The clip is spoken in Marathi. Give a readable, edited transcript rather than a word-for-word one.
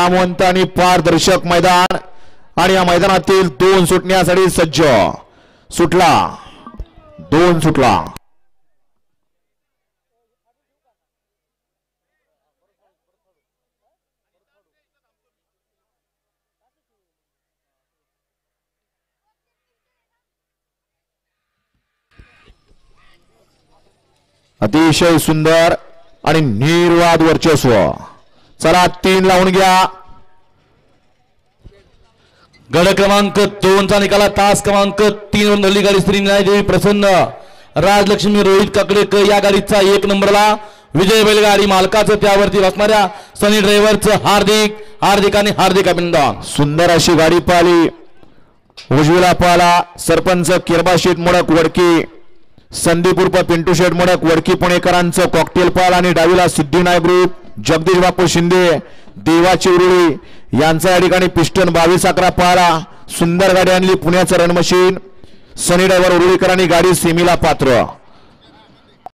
नामवंत आणि पारदर्शक मैदान आणि या मैदानातील 2 सुटण्यासाठी सज्ज सुटला 2 सुटला। अतिशय सुंदर आणि निर्वाद वर्चस्व। चला 3 लावून घ्या। गड क्रमांक 2 चा निकाला तास क्रमांक 3 वर नल्ली गाडी श्री न्यायदेवी प्रसन्न राजलक्ष्मी रोहित काकडेकर या गाडीचा 1 नंबरला विजय बैलगाडी मालकाचं त्यावरती बसणाऱ्या सनी ड्रायव्हरचं हार्दिक अभिनंदन। सुंदर अशी गाडी पाहिली। उजवीला पाला सरपंच किरबाशीत मोडक वडकी संदीप उर्फ पिंटू शेठ मोडक वडकी पुणेकरांचं कॉकटेल पाल आणि डावीला सिद्धिविनायक ग्रुप जगदीश बापू शिंदे देवाची उरुळी यांचा या ठिकाणी पिस्टन 22-11 पाला। सुंदर गाडी आणली पुण्याचं रणमशीन सनी ड्रायव्हर उरुळीकरांनी गाडी सेमीला पात्र।